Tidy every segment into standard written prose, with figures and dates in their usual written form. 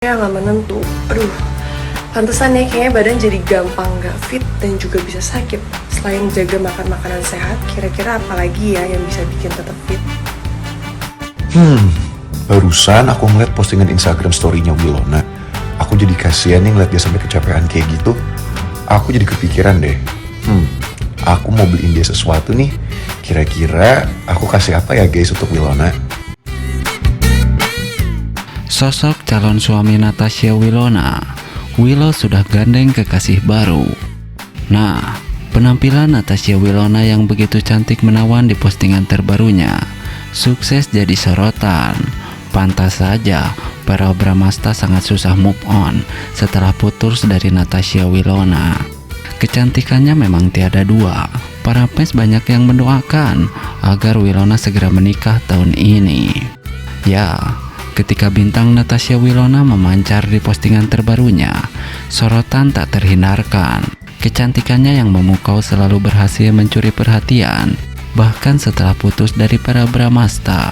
Ya nggak menentu. Aduh, pantesan ya kayaknya badan jadi gampang nggak fit dan juga bisa sakit. Selain jaga makan makanan sehat, kira-kira apa lagi ya yang bisa bikin tetap fit? Barusan aku ngeliat postingan Instagram story-nya Wilona. Aku jadi kasihan nih ngeliat dia sampai kecapean kayak gitu. Aku jadi kepikiran deh. Aku mau beliin dia sesuatu nih. Kira-kira aku kasih apa ya guys untuk Wilona? Sosok calon suami Natasha Wilona. Willow sudah gandeng kekasih baru. Nah, penampilan Natasha Wilona yang begitu cantik menawan di postingan terbarunya sukses jadi sorotan. Pantas saja para Bramasta sangat susah move on setelah putus dari Natasha Wilona. Kecantikannya memang tiada dua. Para fans banyak yang mendoakan agar Wilona segera menikah tahun ini. Ya, ketika bintang Natasha Wilona memancar di postingan terbarunya, sorotan tak terhindarkan. Kecantikannya yang memukau selalu berhasil mencuri perhatian, bahkan setelah putus dari para Bramasta.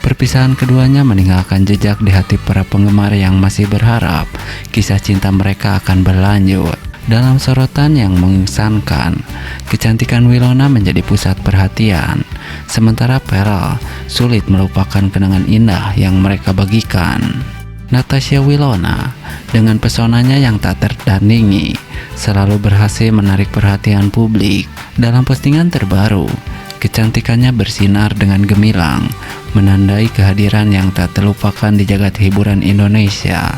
Perpisahan keduanya meninggalkan jejak di hati para penggemar yang masih berharap kisah cinta mereka akan berlanjut. Dalam sorotan yang mengesankan, kecantikan Wilona menjadi pusat perhatian, sementara Pearl sulit melupakan kenangan indah yang mereka bagikan. Natasha Wilona dengan pesonanya yang tak tertandingi selalu berhasil menarik perhatian publik. Dalam postingan terbaru, kecantikannya bersinar dengan gemilang, menandai kehadiran yang tak terlupakan di jagat hiburan Indonesia.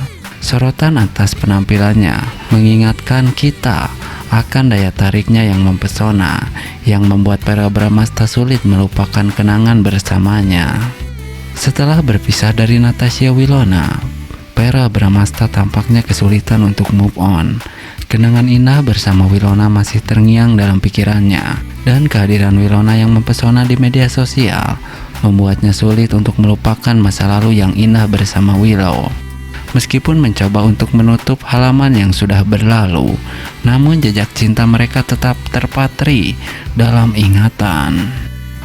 Sorotan atas penampilannya mengingatkan kita akan daya tariknya yang mempesona, yang membuat para Bramasta sulit melupakan kenangan bersamanya. Setelah berpisah dari Natasha Wilona, para Bramasta tampaknya kesulitan untuk move on. Kenangan indah bersama Wilona masih terngiang dalam pikirannya, dan kehadiran Wilona yang mempesona di media sosial membuatnya sulit untuk melupakan masa lalu yang indah bersama Willow. Meskipun mencoba untuk menutup halaman yang sudah berlalu, namun jejak cinta mereka tetap terpatri dalam ingatan.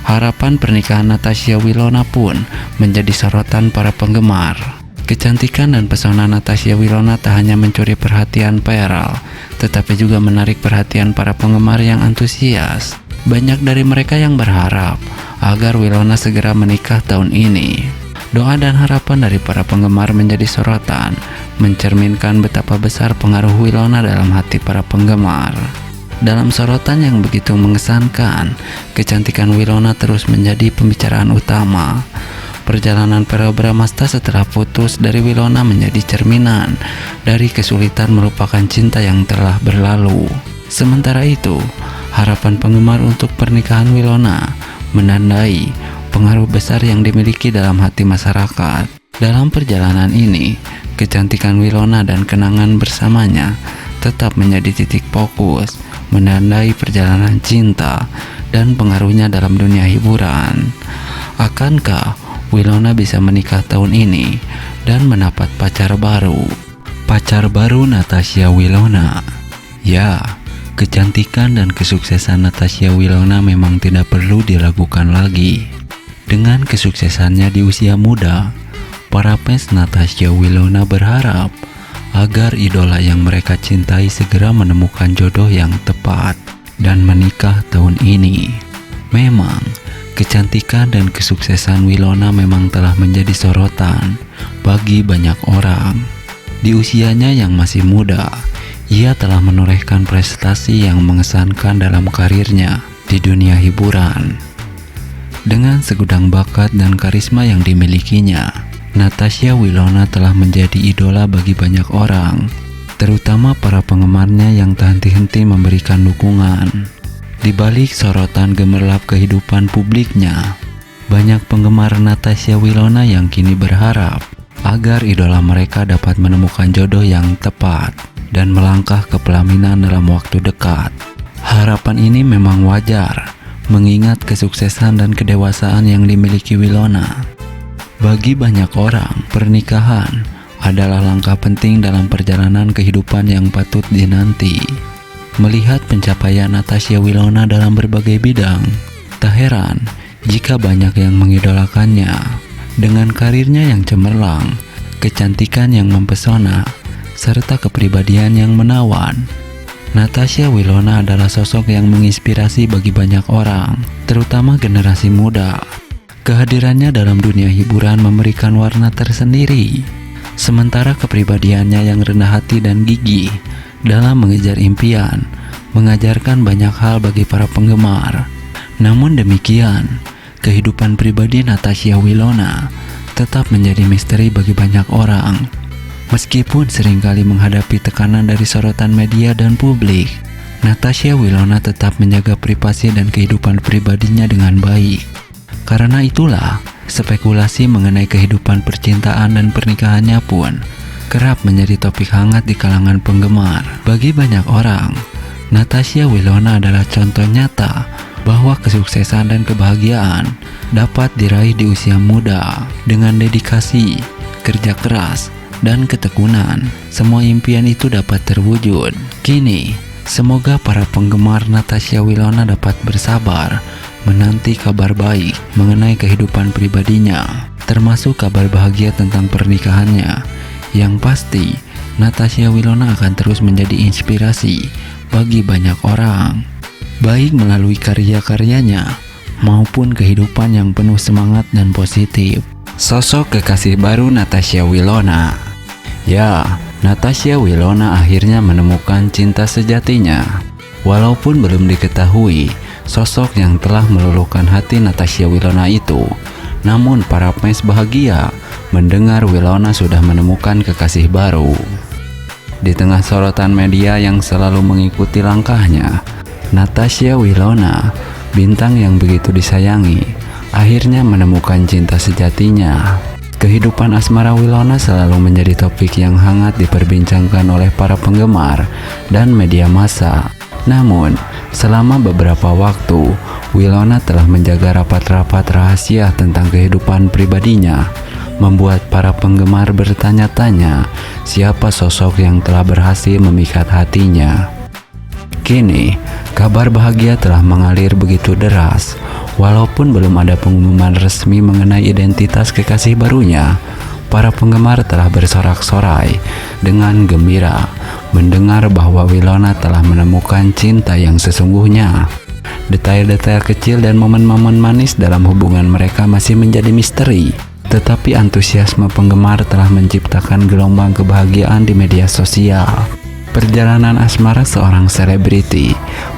Harapan pernikahan Natasha Wilona pun menjadi sorotan para penggemar. Kecantikan dan pesona Natasha Wilona tak hanya mencuri perhatian Pearl, tetapi juga menarik perhatian para penggemar yang antusias. Banyak dari mereka yang berharap agar Wilona segera menikah tahun ini. Doa dan harapan dari para penggemar menjadi sorotan, mencerminkan betapa besar pengaruh Wilona dalam hati para penggemar. Dalam sorotan yang begitu mengesankan, kecantikan Wilona terus menjadi pembicaraan utama. Perjalanan para Bramasta setelah putus dari Wilona menjadi cerminan dari kesulitan melupakan cinta yang telah berlalu. Sementara itu, harapan penggemar untuk pernikahan Wilona menandai pengaruh besar yang dimiliki dalam hati masyarakat. Dalam perjalanan ini, kecantikan Wilona dan kenangan bersamanya tetap menjadi titik fokus, menandai perjalanan cinta dan pengaruhnya dalam dunia hiburan. Akankah Wilona bisa menikah tahun ini dan mendapat pacar baru? Pacar baru Natasha Wilona. Ya, kecantikan dan kesuksesan Natasha Wilona memang tidak perlu diragukan lagi. Dengan kesuksesannya di usia muda, para fans Natasha Wilona berharap agar idola yang mereka cintai segera menemukan jodoh yang tepat dan menikah tahun ini. Memang, kecantikan dan kesuksesan Wilona memang telah menjadi sorotan bagi banyak orang. Di usianya yang masih muda, ia telah menorehkan prestasi yang mengesankan dalam karirnya di dunia hiburan. Dengan segudang bakat dan karisma yang dimilikinya, Natasha Wilona telah menjadi idola bagi banyak orang, terutama para penggemarnya yang tak henti-henti memberikan dukungan. Di balik sorotan gemerlap kehidupan publiknya, banyak penggemar Natasha Wilona yang kini berharap agar idola mereka dapat menemukan jodoh yang tepat dan melangkah ke pelaminan dalam waktu dekat. Harapan ini memang wajar, mengingat kesuksesan dan kedewasaan yang dimiliki Wilona. Bagi banyak orang, pernikahan adalah langkah penting dalam perjalanan kehidupan yang patut dinanti. Melihat pencapaian Natasha Wilona dalam berbagai bidang, tak heran jika banyak yang mengidolakannya. Dengan karirnya yang cemerlang, kecantikan yang mempesona, serta kepribadian yang menawan. Natasha Wilona adalah sosok yang menginspirasi bagi banyak orang, terutama generasi muda. Kehadirannya dalam dunia hiburan memberikan warna tersendiri, sementara kepribadiannya yang rendah hati dan gigih dalam mengejar impian mengajarkan banyak hal bagi para penggemar. Namun demikian, kehidupan pribadi Natasha Wilona tetap menjadi misteri bagi banyak orang. Meskipun seringkali menghadapi tekanan dari sorotan media dan publik, Natasha Wilona tetap menjaga privasi dan kehidupan pribadinya dengan baik. Karena itulah, spekulasi mengenai kehidupan percintaan dan pernikahannya pun kerap menjadi topik hangat di kalangan penggemar. Bagi banyak orang, Natasha Wilona adalah contoh nyata bahwa kesuksesan dan kebahagiaan dapat diraih di usia muda dengan dedikasi, kerja keras, dan ketekunan. Semua impian itu dapat terwujud. Kini, semoga para penggemar Natasha Wilona dapat bersabar menanti kabar baik mengenai kehidupan pribadinya, termasuk kabar bahagia tentang pernikahannya. Yang pasti, Natasha Wilona akan terus menjadi inspirasi bagi banyak orang, baik melalui karya-karyanya maupun kehidupan yang penuh semangat dan positif. Sosok kekasih baru Natasha Wilona. Ya, Natasha Wilona akhirnya menemukan cinta sejatinya. Walaupun belum diketahui sosok yang telah meluluhkan hati Natasha Wilona itu, namun para fans bahagia mendengar Wilona sudah menemukan kekasih baru. Di tengah sorotan media yang selalu mengikuti langkahnya, Natasha Wilona, bintang yang begitu disayangi, akhirnya menemukan cinta sejatinya. Kehidupan asmara Wilona selalu menjadi topik yang hangat diperbincangkan oleh para penggemar dan media massa. Namun, selama beberapa waktu, Wilona telah menjaga rapat-rapat rahasia tentang kehidupan pribadinya, membuat para penggemar bertanya-tanya siapa sosok yang telah berhasil memikat hatinya. Kini, kabar bahagia telah mengalir begitu deras. Walaupun belum ada pengumuman resmi mengenai identitas kekasih barunya, para penggemar telah bersorak-sorai dengan gembira mendengar bahwa Wilona telah menemukan cinta yang sesungguhnya. Detail-detail kecil dan momen-momen manis dalam hubungan mereka masih menjadi misteri, tetapi antusiasme penggemar telah menciptakan gelombang kebahagiaan di media sosial. Perjalanan asmara seorang selebriti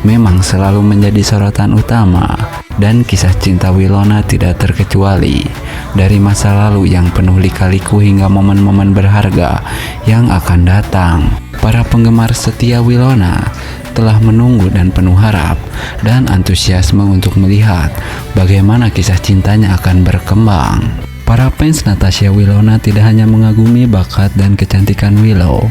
memang selalu menjadi sorotan utama, dan kisah cinta Wilona tidak terkecuali. Dari masa lalu yang penuh lika-liku hingga momen-momen berharga yang akan datang, para penggemar setia Wilona telah menunggu dan penuh harap dan antusiasme untuk melihat bagaimana kisah cintanya akan berkembang. Para fans Natasha Wilona tidak hanya mengagumi bakat dan kecantikan Willow,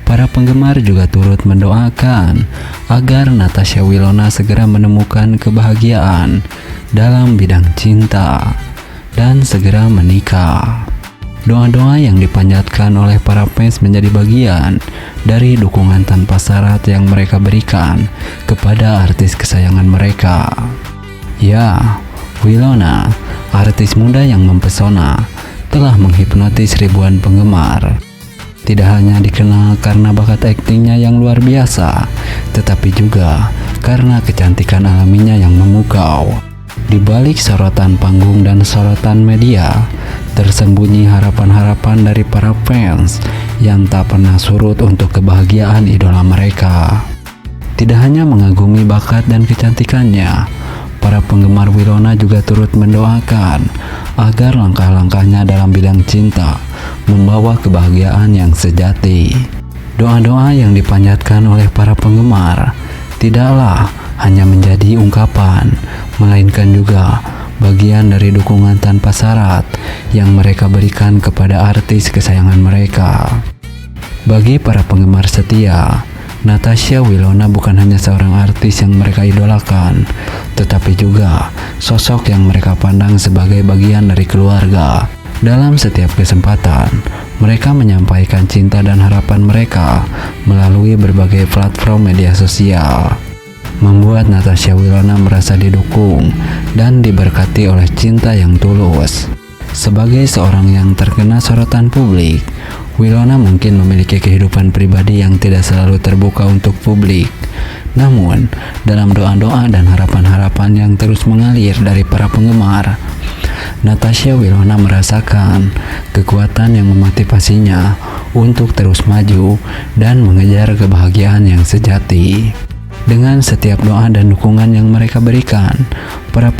para penggemar juga turut mendoakan agar Natasha Wilona segera menemukan kebahagiaan dalam bidang cinta dan segera menikah. Doa-doa yang dipanjatkan oleh para fans menjadi bagian dari dukungan tanpa syarat yang mereka berikan kepada artis kesayangan mereka. Ya, Wilona, artis muda yang mempesona, telah menghipnotis ribuan penggemar. Tidak hanya dikenal karena bakat aktingnya yang luar biasa, tetapi juga karena kecantikan alaminya yang memukau. Di balik sorotan panggung dan sorotan media, tersembunyi harapan-harapan dari para fans yang tak pernah surut untuk kebahagiaan idola mereka. Tidak hanya mengagumi bakat dan kecantikannya, para penggemar Wilona juga turut mendoakan agar langkah-langkahnya dalam bidang cinta membawa kebahagiaan yang sejati. Doa-doa yang dipanjatkan oleh para penggemar tidaklah hanya menjadi ungkapan, melainkan juga bagian dari dukungan tanpa syarat yang mereka berikan kepada artis kesayangan mereka. Bagi para penggemar setia, Natasha Wilona bukan hanya seorang artis yang mereka idolakan, tetapi juga sosok yang mereka pandang sebagai bagian dari keluarga. Dalam setiap kesempatan, mereka menyampaikan cinta dan harapan mereka melalui berbagai platform media sosial, membuat Natasha Wilona merasa didukung dan diberkati oleh cinta yang tulus. Sebagai seorang yang terkena sorotan publik, Wilona mungkin memiliki kehidupan pribadi yang tidak selalu terbuka untuk publik. Namun, dalam doa-doa dan harapan-harapan yang terus mengalir dari para penggemar, Natasha Wilona merasakan kekuatan yang memotivasinya untuk terus maju dan mengejar kebahagiaan yang sejati. Dengan setiap doa dan dukungan yang mereka berikan, para